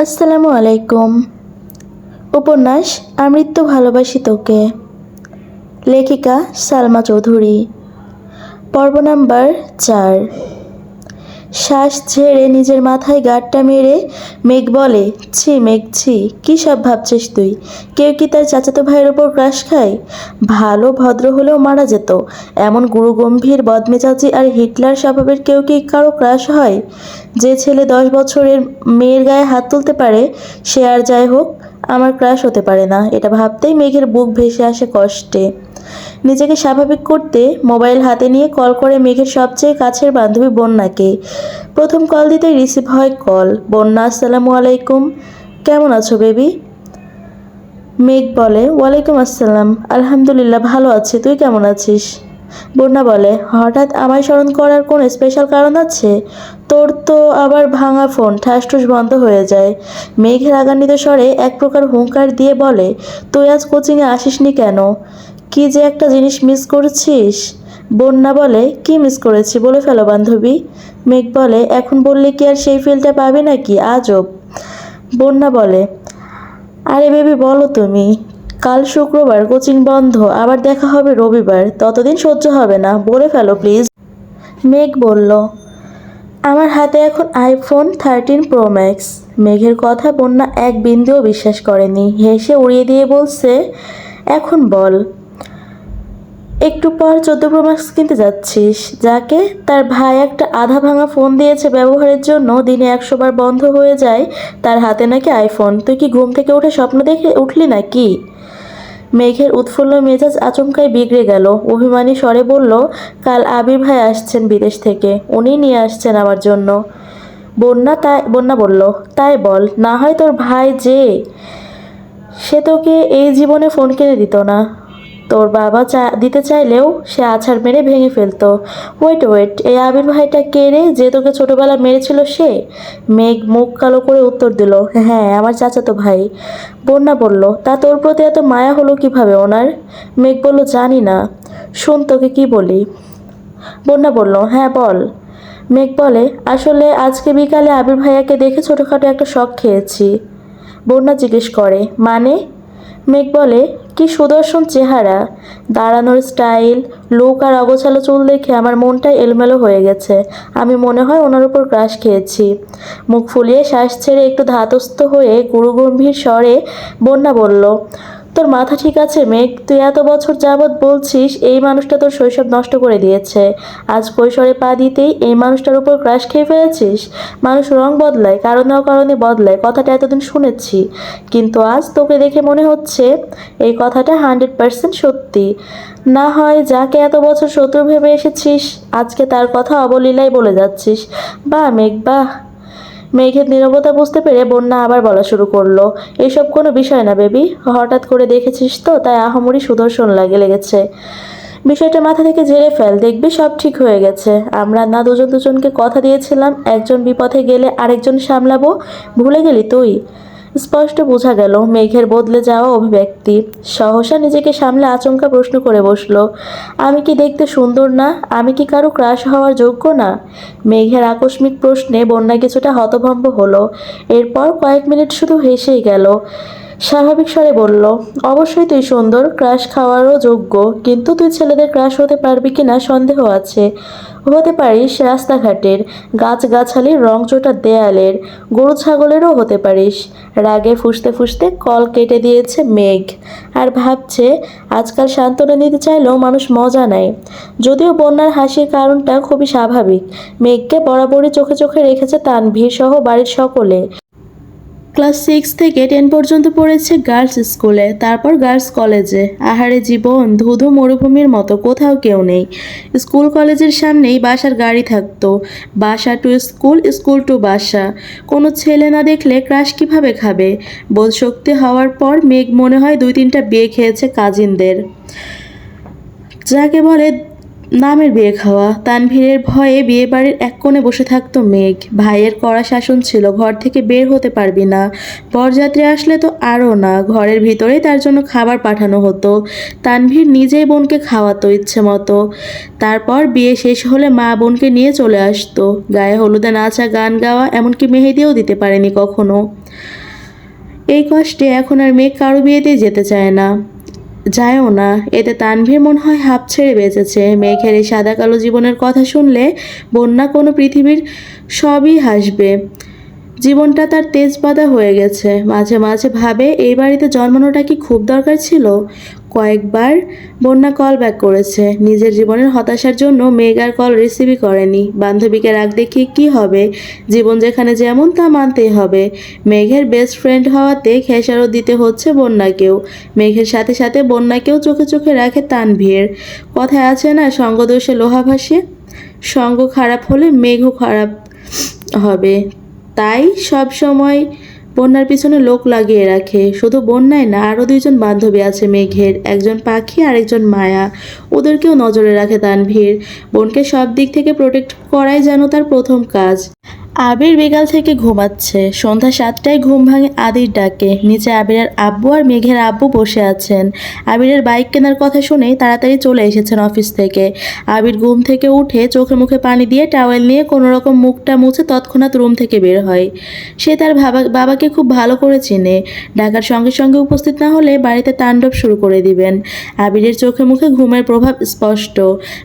আসসালামু আলাইকুম। উপন্যাস আমৃত্যু ভালোবাসি তোকে, লেখিকা সালমা চৌধুরী। পর্ব নাম্বার 4। শ্বাস ঝেড়ে নিজের মাথায় গাঁটটা মেরে মেঘ বলে, ছি মেঘ ছি, কী সব ভাবছিস তুই? কেউ কি তার চাচাতো ভাইয়ের ওপর ক্রাশ খায়? ভালো ভদ্র হলেও মারা যেত। এমন গুরুগম্ভীর বদমেজাজি আর হিটলার স্বভাবের কেউ কি কারো ক্রাশ হয়? যে ছেলে 10 বছরের মেয়ের গায়ে হাত তুলতে পারে, সে আর যাই হোক আমার ক্রাশ হতে পারে না, এটা ভাবতেই মেঘের বুক ভেসে আসে কষ্টে। নিজেকে স্বাভাবিক করতে মোবাইল হাতে নিয়ে কল করে মেঘের সবচেয়ে কাছের বান্ধবী বন্যাকে। প্রথম কল দিতেই রিসিভ হয় কল। বন্যা, আসসালামু আলাইকুম, কেমন আছো বেবি? মেঘ বলে, ওয়ালাইকুম আসসালাম, আলহামদুলিল্লাহ ভালো আছি, তুই কেমন আছিস? বন্যা বলে, হঠাৎ আমায় স্মরণ করার কোনো স্পেশাল কারণ আছে? তোর তো আবার ভাঙা ফোন, ঠাসঠুস বন্ধ হয়ে যায়। মেঘের রাগান্বিত স্বরে এক প্রকার হুঙ্কার দিয়ে বলে, তুই আজ কোচিংয়ে আসিসনি কেন? কি যে একটা জিনিস মিস করছিস। বন্যা বলে, কি মিস করেছি বলে ফেলো বান্ধবী। মেঘ বলে, এখন বললে কি আর সেই ফিলটা পাবে নাকি, আজব। বন্যা বলে, আরে বেবি বলো তুমি। কাল শুক্রবার, কোচিং বন্ধ, আবার দেখা হবে রবিবার, ততদিন সহ্য হবে না, বলে ফেলো প্লিজ। মেঘ বলল, আমার হাতে এখন আইফোন 13 প্রো ম্যাক্স। মেঘের কথা বন্যা এক বিন্দুও বিশ্বাস করেনি, হেসে উড়িয়ে দিয়ে বলছে, এখন বল। একটু পর 14 প্রো ম্যাক্স কিনতে যাচ্ছিস, যাকে তার ভাই একটা আধা ভাঙা ফোন দিয়েছে ব্যবহারের জন্য, দিনে 100 বার বন্ধ হয়ে যায়, তার হাতে নাকি আইফোন। তুই কি ঘুম থেকে উঠে স্বপ্ন দেখে উঠলি নাকি? মেঘের উৎফুল্ল মেজাজ আচমকাই বিগড়ে গেল। অভিমানী স্বরে বলল, কাল আবির ভাই আসছেন বিদেশ থেকে, উনি নিয়ে আসছেন আমার জন্য। বন্যা বলল, তাই বল, না হয় তোর ভাই যে, সে তোকে এই জীবনে ফোন কিনে দিত না। তোর বাবা দিতে চাইলেও সে আছাড় মেরে ভেঙে ফেলতো। ওয়েট ওয়েট, এই আবির ভাইটা কে রে, যে তোকে ছোটবেলা মেরেছিল সে? মেঘ মুখ কালো করে উত্তর দিল, হ্যাঁ আমার চাচাতো ভাই। বন্যা বলল, তা তোর প্রতি এত মায়া হলো কিভাবে ওনার? মেঘ বলল, জানি না। শোন তোকে কি বলি। বন্যা বলল, হ্যাঁ বল। মেঘ বলে, আসলে আজকে বিকালে আবির ভাইয়াকে দেখে ছোটোখাটো একটা শক খেয়েছি। বন্যা জিজ্ঞেস করে, মানে? মেঘ বলে, কি সুদর্শন চেহারা, দাঁড়ানোর স্টাইল, লুক আর অগোছালো চুল দেখে আমার মনটাই এলোমেলো হয়ে গেছে। আমি মনে হয় ওনার উপর ক্রাশ খেয়েছি। মুখ ফুলিয়ে শ্বাস ছেড়ে একটু ধাতস্থ হয়ে গুরুগম্ভীর স্বরে বন্যা বলল, তোর মাথা ঠিক আছে মেঘ? তুই এত বছর যাবৎ বলছিস এই মানুষটা তোর শৈশব নষ্ট করে দিয়েছে, আজ কৈশোরে পা দিতেই এই মানুষটার উপর ক্রাশ খেয়ে ফেলেছিস? মানুষ রং বদলায়, কারণে অকারণে বদলায়, কথাটা এতদিন শুনেছি, কিন্তু আজ তোকে দেখে মনে হচ্ছে এই কথাটা 100% সত্যি। না হয় যাকে এত বছর শত্রু ভেবে এসেছিস, আজকে তার কথা অবলীলায় বলে যাচ্ছিস। বাহ মেঘ বাহ। মেঘের নীরবতা বুঝতে পেরে বন্যা আবার বলা শুরু করলো, এসব কোনো বিষয় না বেবি, হঠাৎ করে দেখেছিস তো তাই আহামরি সুদর্শন লেগেছে। বিষয়টা মাথা থেকে ঝেড়ে ফেল, দেখবি সব ঠিক হয়ে গেছে। আমরা না দুজন দুজনকে কথা দিয়েছিলাম একজন বিপথে গেলে আরেকজন সামলাবো, ভুলে গেলি তুই? স্পষ্ট বোঝা গেল মেঘের বদলে যাওয়া অভিব্যক্তি। সহসা নিজেকে সামলে আচমকা প্রশ্ন করে বসলো, আমি কি দেখতে সুন্দর না? আমি কি কারো ক্রাশ হওয়ার যোগ্য না? মেঘের আকস্মিক প্রশ্নে বন্যা কিছুটা হতভম্ব হলো। এরপর কয়েক মিনিট শুধু হেসেই গেল। স্বাভাবিক স্বরে বলল, অবশ্যই তুই সুন্দর, ক্রাশ খাওয়ারও যোগ্য, কিন্তু তুই ছেলেদের ক্রাশ হতে পারবি কিনা সন্দেহ আছে। হতে পারিস রাস্তাঘাটের, গাছগাছালির রংচটা দেয়ালের, গরু ছাগলেরও হতে পারিস। রাগে ফুঁসতে ফুঁসতে কল কেটে দিয়েছে মেঘ, আর ভাবছে আজকাল সান্ত্বনা নিতে চাইলেও মানুষ মজা নেয়। যদিও বন্যার হাসির কারণটা খুবই স্বাভাবিক, মেঘকে বরাবরই চোখে চোখে রেখেছে তানভীর সহ বাড়ির সকলে। ক্লাস 6 থেকে 10 পর্যন্ত পড়েছে গার্লস স্কুলে, তারপর গার্লস কলেজে। আহারে জীবন, ধুধু মরুভূমির মতো, কোথাও কেউ নেই। স্কুল কলেজের সামনেই বাসার গাড়ি থাকতো, বাসা টু স্কুল, স্কুল টু বাসা। কোনো ছেলে না দেখলে ক্রাশ কিভাবে খাবে? বোধশক্তি হওয়ার পর মেঘ মনে হয় 2-3টা বিয়ে খেয়েছে কাজিনদের, যাকে বলে নামের বিয়ে খাওয়া। তানভীরের ভয়ে বিয়ে বাড়ির এক কোণে বসে থাকতো মেঘ। ভাইয়ের কড়া শাসন ছিল, ঘর থেকে বের হতে পারবি না, বরযাত্রী আসলে তো আরও না। ঘরের ভিতরেই তার জন্য খাবার পাঠানো হতো। তানভীর নিজেই বোনকে খাওয়াতো ইচ্ছে মতো। তারপর বিয়ে শেষ হলে মা বোনকে নিয়ে চলে আসতো। গায়ে হলুদে নাচা, গান গাওয়া, এমনকি মেহেদিও দিতে পারেনি কখনো। এই কষ্টে এখন আর মেঘ কারো বিয়েতেই যেতে চায় না, যায়ও না। এতে তানভীর মনে হয় হাঁপ ছেড়ে বেঁচেছে। মেঘের এই সাদা কালো জীবনের কথা শুনলে বন্যা কোনো পৃথিবীর সবই হাসবে। জীবনটা তার তেজপাতা হয়ে গেছে। মাঝে মাঝে ভাবে এই বাড়িতে জন্মানোটা কি খুব দরকার ছিল। কয়েকবার বন্যা কল ব্যাক করেছে নিজের জীবনের হতাশার জন্য। মেঘ আর কল রিসিভই করেনি। বান্ধবীকে রাগ দেখিয়ে কি হবে, জীবন যেখানে যেমন তা মানতেই হবে। মেঘের বেস্ট ফ্রেন্ড হওয়াতে খেসারত দিতে হচ্ছে বন্যাকেও। মেঘের সাথে সাথে বন্যাকেও চোখে চোখে রাখে তানভীর। কথায় আছে না, সঙ্গদোষে লোহা ভাসে। সঙ্গ খারাপ হলে মেঘও খারাপ হবে। তাই সব সময় বন্যার পিছনে লোক লাগিয়ে রাখে। শুধু বন্যায় না, আরও দুইজন বান্ধবী আছে মেঘের, একজন পাখি আর একজন মায়া। ওদেরকেও নজরে রাখে তানভীর। বোনকে সব দিক থেকে প্রোটেক্ট করাই যেন তার প্রথম কাজ। আবির বিকাল থেকে ঘুমাচ্ছে। সন্ধ্যা 7টায় ঘুম ভাঙে আদির ডাকে। নিচে আবিরের আব্বু আর মেঘের আব্বু বসে আছেন। আবিরের বাইক কেনার কথা শুনেই তাড়াতাড়ি চলে এসেছেন অফিস থেকে। আবির ঘুম থেকে উঠে চোখে মুখে পানি দিয়ে টাওয়েল নিয়ে কোনো রকম মুখটা মুছে তৎক্ষণাৎ রুম থেকে বের হয়। সে তার বাবাকে খুব ভালো করে চেনে। ডাকার সঙ্গে সঙ্গে উপস্থিত না হলে বাড়িতে তাণ্ডব শুরু করে দিবেন। আবিরের চোখে মুখে ঘুমের প্রভাব স্পষ্ট।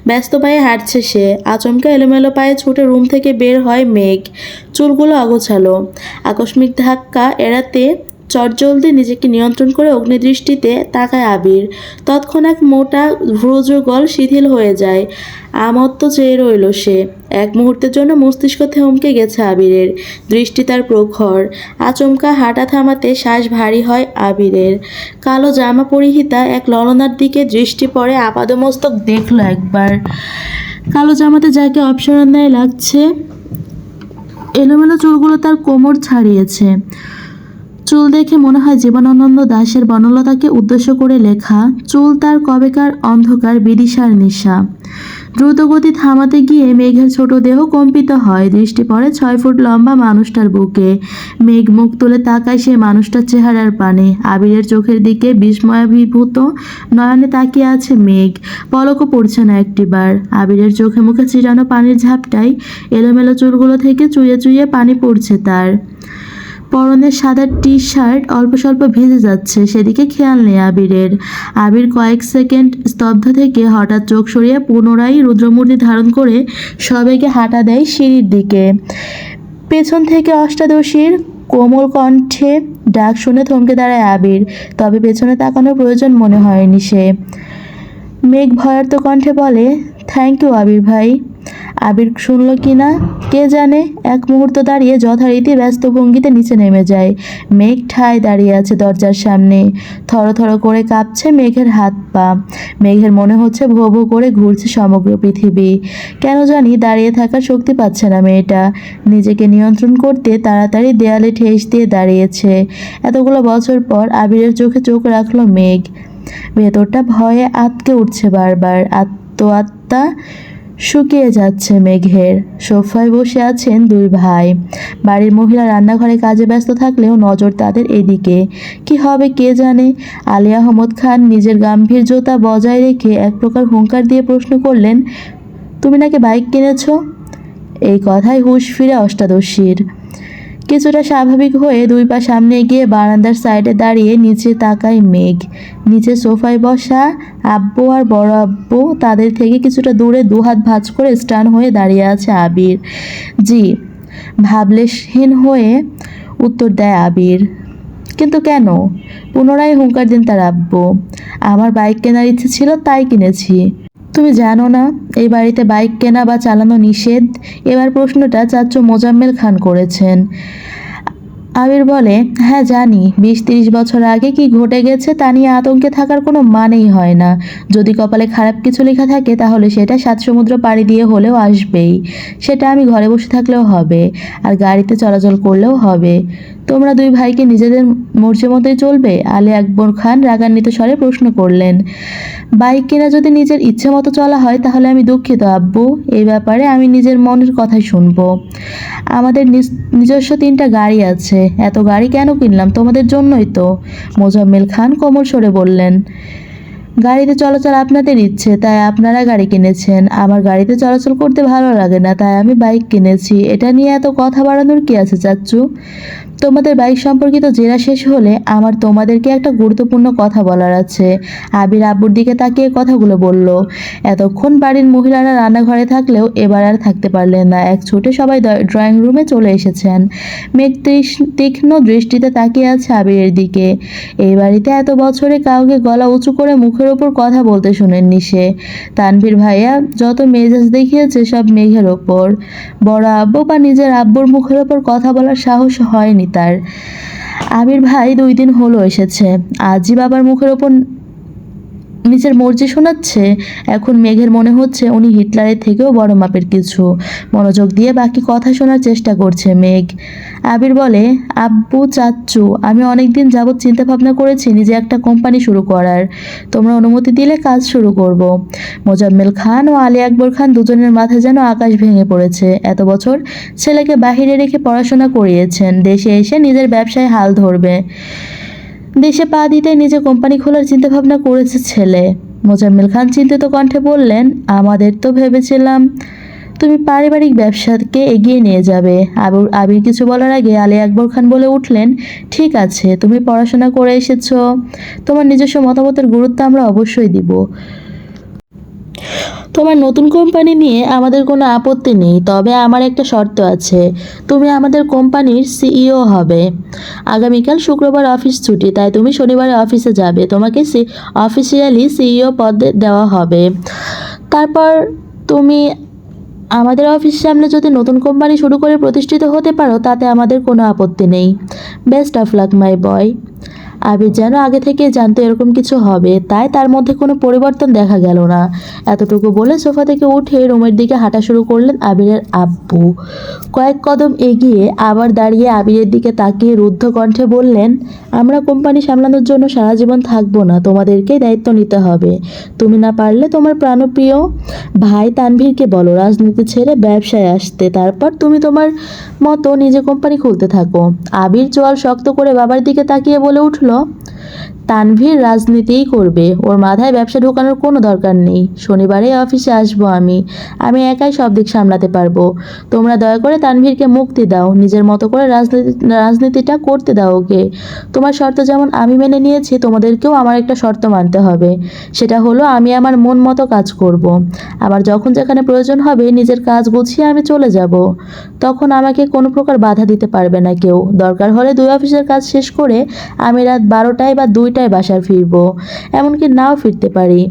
ব্যস্ত পায়ে হাঁটছে সে। আচমকা এলোমেলো পায়ে ছুটে রুম থেকে বের হয় মেঘ। চুলগুলো অগোছালো। আকস্মিক ধাক্কা এড়াতে চটজলদি নিজেকে নিয়ন্ত্রণ করে অগ্নিদৃষ্টিতে তাকায় আবির। তৎক্ষণাৎ মোটা ভ্রুযুগল শিথিল হয়ে যায়। আমত্ত চেয়ে রইল সে। এক মুহূর্তের জন্য মস্তিষ্ক থমকে গেছে আবিরের। দৃষ্টি তার প্রখর। আচমকা হাঁটা থামাতে শ্বাস ভারী হয় আবিরের। কালো জামা পরিহিতা এক ললনার দিকে দৃষ্টি পড়ে। আপাদমস্তক দেখল একবার। কালো জামাতে যাকে অপসরার ন্যায় লাগছে। এলোমেলো চুলগুলো তার কোমর ছাড়িয়েছে। চুল দেখে মনে হয় জীবনানন্দ দাশের বনলতাকে উদ্দেশ্য করে লেখা। চুল তার কবেকার অন্ধকার বিদিশার নেশা। দ্রুতগতি থামাতে গিয়ে মেঘের ছোট দেহ কম্পিত হয়। দৃষ্টি পড়ে 6 ফুট লম্বা মানুষটার বুকে। মেঘ মুখ তুলে তাকায় সেই মানুষটার চেহারার পানে। আবিরের চোখের দিকে বিস্ময়াভিভূত নয়নে তাকিয়ে আছে মেঘ। পলকও পড়ছে না একটিবার। আবিরের চোখে মুখে ছিটানো পানির ঝাপটায় এলোমেলো চুলগুলো থেকে চুইয়ে চুইয়ে পানি পড়ছে তার। পরনের সাদা টি শার্ট অল্প স্বল্প ভিজে যাচ্ছে, সেদিকে খেয়াল নেই আবিরের। আবির কয়েক সেকেন্ড স্তব্ধ থেকে হঠাৎ চোখ সরিয়ে পুনরায় রুদ্রমূর্তি ধারণ করে সবেগে হাঁটা দেয় সিঁড়ির দিকে। পেছন থেকে অষ্টাদশীর কোমল কণ্ঠে ডাক শুনে থমকে দাঁড়ায় আবির। তবে পেছনে তাকানোর প্রয়োজন মনে হয়নি সে। মেঘ ভয়ার্ত কণ্ঠে বলে, থ্যাংক ইউ আবির ভাই। আবির শুনল কি না কে জানে। এক মুহূর্ত দাঁড়িয়ে যথারীতি ব্যস্ত ভঙ্গিতে নিচে নেমে যায়। মেঘ ঠায় দাঁড়িয়ে আছে দরজার সামনে। থরথর করে কাঁপছে মেঘের হাত পা। মেঘের মনে হচ্ছে ভো ভো করে ঘুরছে সমগ্র পৃথিবী। কেন জানি দাঁড়িয়ে থাকার শক্তি পাচ্ছে না মেয়েটা। নিজেকে নিয়ন্ত্রণ করতে তাড়াতাড়ি দেয়ালে ঠেস দিয়ে দাঁড়িয়েছে। এতগুলো বছর পর আবিরের চোখে চোখ রাখলো মেঘ। ভেতরটা ভয়ে আঁতকে উঠছে বারবার। আত্মা শুকিয়ে যাচ্ছে মেঘের। সোফায় বসে আছেন দুই ভাই। বাড়ির মহিলা রান্নাঘরে কাজে ব্যস্ত থাকলেও নজর তাদের এদিকে। কি হবে কে জানে। আলী আহমদ খান নিজের গাম্ভীর্যতা বজায় রেখে এক প্রকার হুঙ্কার দিয়ে প্রশ্ন করলেন, তুমি নাকি বাইক কিনেছ? এই কথায় হুঁশ ফিরে অষ্টাদশীর। কিছুটা স্বাভাবিক হয়ে দুই পা সামনে গিয়ে বারান্দার সাইডে দাঁড়িয়ে নিচে তাকায় মেঘ। নিচে সোফায় বসা আব্বু আর বড় আব্বু, তাদের থেকে কিছুটা দূরে দুহাত ভাঁজ করে স্টান হয়ে দাঁড়িয়ে আছে আবির। জি, ভাবলেশহীন হয়ে উত্তর দেয় আবির। কিন্তু কেন? পুনরায় হুঙ্কার দেন তার আব্বু। আমার বাইক কেনার ইচ্ছে ছিল, তাই কিনেছি। তুমি জানো না এই বাড়িতে বাইক কেনা বা চালানো নিষেধ? এবার প্রশ্নটা চাচ্চু মোজাম্মেল খান করেছেন। আবির বলে, হ্যাঁ জানি, 20-30 বছর আগে কি ঘটে গেছে তা নিয়ে আতঙ্কে থাকার কোনো মানেই হয় না। যদি কপালে খারাপ কিছু লেখা থাকে তাহলে সেটা 7 সমুদ্র পাড়ি দিয়ে হলেও আসবেই। সেটা আমি ঘরে বসে থাকলেও হবে, আর গাড়িতে চলাচল করলেও হবে। তোমরা দুই ভাইকে নিজেদের মর্জি মতোই চলবে? আলী আকবর খান রাগান্বিত স্বরে প্রশ্ন করলেন। বাইক কেনা যদি নিজের ইচ্ছে মতো চলা হয় তাহলে আমি দুঃখিত আব্বু, এই ব্যাপারে আমি নিজের মনের কথাই শুনবো। আমাদের নিজস্ব 3টা গাড়ি আছে। এত গাড়ি কেন কিনলাম? তোমাদের জন্যই তো। মোজাম্মেল খান কোমল স্বরে বললেন। গাড়িতে চলাচল আপনাদের ইচ্ছে, তাই আপনারা গাড়ি কিনেছেন। আমার গাড়িতে চলাচল করতে ভালো লাগে না, তাই আমি বাইক কিনেছি। এটা নিয়ে এত কথা বাড়ানোর কি আছে চাচ্চু? তোমাদের বাইক সম্পর্কিত জেরা শেষ হলে আমার তোমাদেরকে একটা গুরুত্বপূর্ণ কথা বলার আছে। আবির আব্বুর দিকে তাকিয়ে কথাগুলো বলল। এতক্ষণ বাড়ির মহিলারা রান্নাঘরে থাকলেও এবার আর থাকতে পারলেন না। এক ছুটে সবাই ড্রয়িং রুমে চলে এসেছেন। মেঘ তীক্ষ্ণ দৃষ্টিতে তাকিয়ে আছে আবিরের দিকে। এই বাড়িতে এত বছরে কাউকে গলা উঁচু করে মুখের ওপর কথা বলতে শোনেননি সে। তানভীর ভাইয়া যত মেজাজ দেখিয়েছে সব মেঘের ওপর। বড় আব্বু বা নিজের আব্বুর মুখের ওপর কথা বলার সাহস হয়নি তার। আবির ভাই 2 দিন হলো এসেছে, আজই বাবার মুখের ওপর নিজের মর্জি শোনাচ্ছে। এখন মেঘের মনে হচ্ছে উনি হিটলারের থেকেও বড় মাপের কিছু। মনোযোগ দিয়ে বাকি কথা শোনার চেষ্টা করছে মেঘ। আবির বলে, আব্বু চাচ্চু, আমি অনেকদিন যাবৎ চিন্তা ভাবনা করেছি নিজে একটা কোম্পানি শুরু করার। তোমরা অনুমতি দিলে কাজ শুরু করব। মোজাম্মেল খান ও আলী আকবর খান দুজনের মাথায় যেন আকাশ ভেঙে পড়েছে। এত বছর ছেলেকে বাহিরে রেখে পড়াশোনা করিয়েছেন, দেশে এসে নিজের ব্যবসায় হাল ধরবে। দেশে পা দিতে নিজে কোম্পানি খোলার চিন্তাভাবনা করেছে ছেলে। মোজাম্মেল খান চিন্তিত কণ্ঠে বললেন, আমাদের তো ভেবেছিলাম তুমি পারিবারিক ব্যবসাকে এগিয়ে নিয়ে যাবে। আবির কিছু বলার আগে আলী আকবর খান বলে উঠলেন, ঠিক আছে, তুমি পড়াশোনা করে এসেছো, তোমার নিজস্ব মতামতের গুরুত্ব আমরা অবশ্যই দিব। তোমার নতুন কোম্পানি নিয়ে আমাদের কোনো আপত্তি নেই, তবে আমার একটা শর্ত আছে। তুমি আমাদের কোম্পানির সিইও হবে। আগামীকাল শুক্রবার অফিস ছুটি, তাই তুমি শনিবারে অফিসে যাবে। তোমাকে অফিসিয়ালি সিইও পদ দেওয়া হবে। তারপর তুমি আমাদের অফিস সামনে যদি নতুন কোম্পানি শুরু করে প্রতিষ্ঠিত হতে পারো তাতে আমাদের কোনো আপত্তি নেই। বেস্ট অফ লাক মাই বয়। আবির যেন আগে থেকে জানতো এরকম কিছু হবে, তাই তার মধ্যে কোনো পরিবর্তন দেখা গেল না। এতটুকু বলে সোফা থেকে উঠে রুমের দিকে হাঁটা শুরু করলেন আবিরের আব্বু। কয়েক কদম এগিয়ে আবার দাঁড়িয়ে আবিরের দিকে তাকিয়ে রুদ্ধ কণ্ঠে বললেন, আমরা কোম্পানি সামলানোর জন্য সারা জীবন থাকবো না, তোমাদেরকেই দায়িত্ব নিতে হবে। তুমি না পারলে তোমার প্রাণপ্রিয় ভাই তানভীরকে বলো রাজনীতি ছেড়ে ব্যবসায় আসতে, তারপর তুমি তোমার মতো নিজে কোম্পানি খুলতে থাকো। আবির চোয়াল শক্ত করে বাবার দিকে তাকিয়ে বলে উঠল, তানভীর রাজনীতিই করবে, ওর মাথায় ব্যবসা ঢোকানোর কোনো দরকার নেই। শনিবারে অফিসে আসবো আমি একাই সব দিক সামলাতে পারবো। তোমরা দয়া করে তানভীরকে মুক্তি দাও, নিজের মতো করে রাজনীতিটা করতে দাও ওকে। তোমার শর্ত যেমন আমি মেনে নিয়েছি, তোমাদেরকেও আমার একটা শর্ত মানতে হবে। সেটা হলো আমি আমার মন মতো কাজ করব। আমার যখন যেখানে প্রয়োজন হবে নিজের কাজ গুছিয়ে আমি চলে যাব। তখন আমাকে কোনো প্রকার বাধা দিতে পারবে না কেউ। দরকার হলে 2 অফিসের কাজ শেষ করে আমি রাত 12টায় বা 2টায় বাসায় ফিরবো, এমনকি নাও ফিরতে পারি।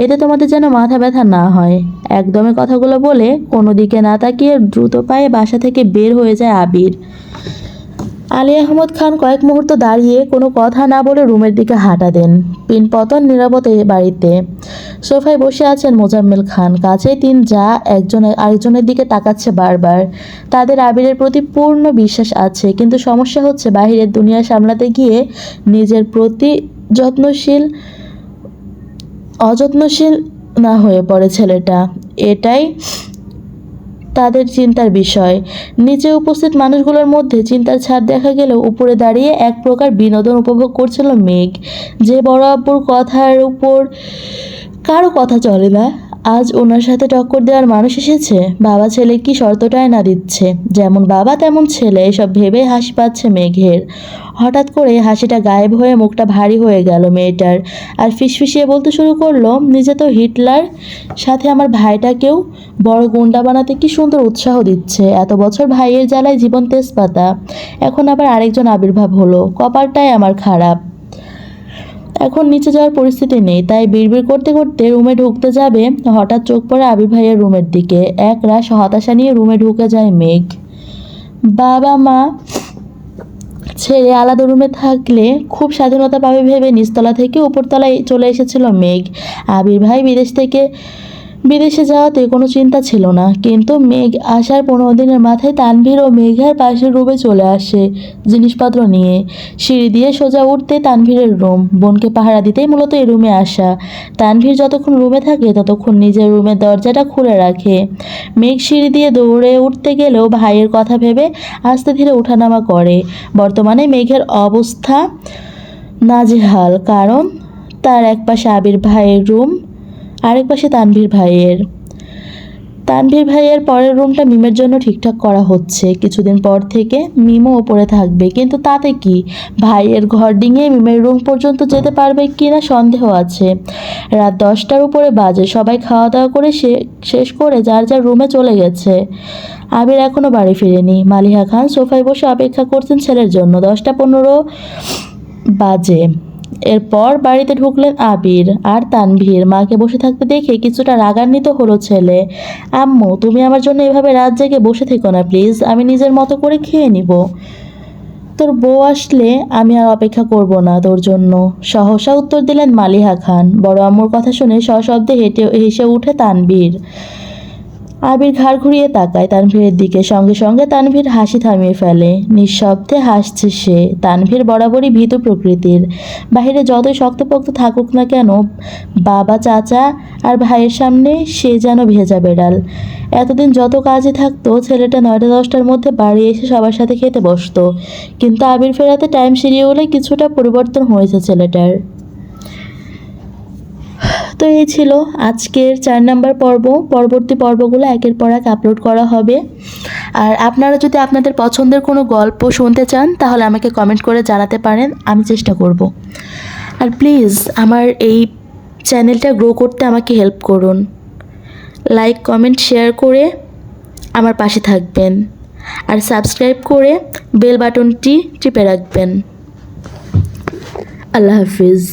এতে তোমাদের যেন মাথা ব্যথা না হয়। একদমই কথাগুলো বলে কোনো দিকে না তাকিয়ে দ্রুত পায়ে বাসা থেকে বের হয়ে যায় আবির। আলী আহমদ খান কয়েক মুহূর্ত দাঁড়িয়ে কোনো কথা না বলে রুমের দিকে হাঁটা দেন। পিনপতন নীরবতা বাড়িতে। সোফায় বসে আছেন মোজাম্মেল খান, কাছেই 3 যা একজন আরেকজনের দিকে তাকাচ্ছে বারবার। তাদের আবিরের প্রতি পূর্ণ বিশ্বাস আছে, কিন্তু সমস্যা হচ্ছে বাহিরের দুনিয়া সামলাতে গিয়ে নিজের প্রতি অযত্নশীল না হয়ে পড়ে ছেলেটা। এটাই তাদের চিন্তার বিষয়। নিচে উপস্থিত মানুষগুলোর মধ্যে চিন্তার ছাপ দেখা গেলেও উপরে দাঁড়িয়ে এক প্রকার বিনোদন উপভোগ করছিল মেঘ। যে বড় আব্বুর কথার উপর কারো কথা চলে না, আজ ওনার সাথে টক্কর দেওয়ার মানুষ এসেছে। বাবা ছেলে কি শর্তটাই না দিচ্ছে, যেমন বাবা তেমন ছেলে, এসব ভেবে হাসি পাচ্ছে মেঘের। হঠাৎ করে হাসিটা গায়েব হয়ে মুখটা ভারী হয়ে গেল মেয়েটার, আর ফিসফিসিয়ে বলতে শুরু করলো, নিজে তো হিটলার, সাথে আমার ভাইটাকেও বড় গুন্ডা বানাতে কি সুন্দর উৎসাহ দিচ্ছে। এত বছর ভাইয়ের জ্বালায় জীবন তেজপাতা, এখন আবার আরেকজন আবির্ভাব হলো। কপালটাই আমার খারাপ। এখন নিচে যাওয়ার পরিস্থিতি নেই, তাই বিড়বিড় করতে করতে রুমে ঢুকতে যাবে, হঠাৎ চোখ পড়ে আবির ভাইয়ের রুমের দিকে। এক রাশ হতাশা নিয়ে রুমে ঢুকে যায় মেঘ। বাবা মা ছেড়ে আলাদা রুমে থাকলে খুব স্বাধীনতা পাবে ভেবে নিচতলা থেকে উপরতলায় চলে এসেছিল মেঘ। আবির ভাই বিদেশে যাওয়াতে কোনো চিন্তা ছিল না, কিন্তু মেঘ আসার 15 দিনের মাথায় তানভীর ও মেঘের পাশের রুমে চলে আসে জিনিসপত্র নিয়ে। সিঁড়ি দিয়ে সোজা উঠতে তানভীরের রুম, বোনকে পাহারা দিতেই মূলত এই রুমে আসা। তানভীর যতক্ষণ রুমে থাকে ততক্ষণ নিজের রুমের দরজাটা খুলে রাখে। মেঘ সিঁড়ি দিয়ে দৌড়ে উঠতে গেলেও ভাইয়ের কথা ভেবে আস্তে ধীরে ওঠানামা করে। বর্তমানে মেঘের অবস্থা নাজেহাল, কারণ তার এক পাশে আবির ভাইয়ের রুম, আরেক পাশে তানভীর ভাইয়ের পরের রুমটা মিমের জন্য ঠিকঠাক করা হচ্ছে। কিছুদিন পর থেকে মিমও ওপরে থাকবে, কিন্তু তাতে কি, ভাইয়ের ঘর ডিঙিয়ে মিমের রুম পর্যন্ত যেতে পারবে কিনা সন্দেহ আছে। রাত 10টার উপরে বাজে, সবাই খাওয়া দাওয়া করে শেষ করে যার যার রুমে চলে গেছে। আবির এখনো বাড়ি ফিরেনি। মালিহা খান সোফায় বসে অপেক্ষা করছেন ছেলের জন্য। 10টা 15 বাজে। এরপর বাড়িতে ঢুকলেন আবির আর তানভীর। মাকে বসে থাকতে দেখে কিছুটা রাগান্বিত হলো ছেলে। আম্মু, তুমি আমার জন্য এভাবে রাত জেগে বসে থেকো না প্লিজ, আমি নিজের মতো করে খেয়ে নিব। তোর বউ আসলে আমি আর অপেক্ষা করব না তোর জন্য, সহসা উত্তর দিলেন মালিহা খান। বড় আম্মুর কথা শুনে সশব্দে হেসে উঠে তানভীর। আবির ঘাড় ঘুরিয়ে তাকায় তানভীরের দিকে, সঙ্গে সঙ্গে তানভীর হাসি থামিয়ে ফেলে। নিঃশব্দে হাসছে সে। তানভীর বরাবরই ভীতু প্রকৃতির। বাহিরে যতই শক্তপোক্ত থাকুক না কেন, বাবা, চাচা আর ভাইয়ের সামনে সে যেন ভেজা বেড়াল। এতদিন যত কাজে থাকতো, ছেলেটা 9টা 10টার মধ্যে বাড়ি এসে সবার সাথে খেতে বসতো, কিন্তু আবির ফেরাতে টাইম শিডিউলে কিছুটা পরিবর্তন হয়েছে ছেলেটার। তো এই ছিল আজকের 4 নম্বর পর্ব। পরবর্তী পর্বগুলো একের পর এক আপলোড করা হবে। আর আপনারা যদি আপনাদের পছন্দের কোনো গল্প শুনতে চান তাহলে আমাকে কমেন্ট করে জানাতে পারেন, আমি চেষ্টা করব। আর প্লিজ আমার এই চ্যানেলটা গ্রো করতে আমাকে হেল্প করুন। লাইক, কমেন্ট, শেয়ার করে আমার পাশে থাকবেন, আর সাবস্ক্রাইব করে বেল বাটনটি টিপে রাখবেন। আল্লাহ হাফিজ।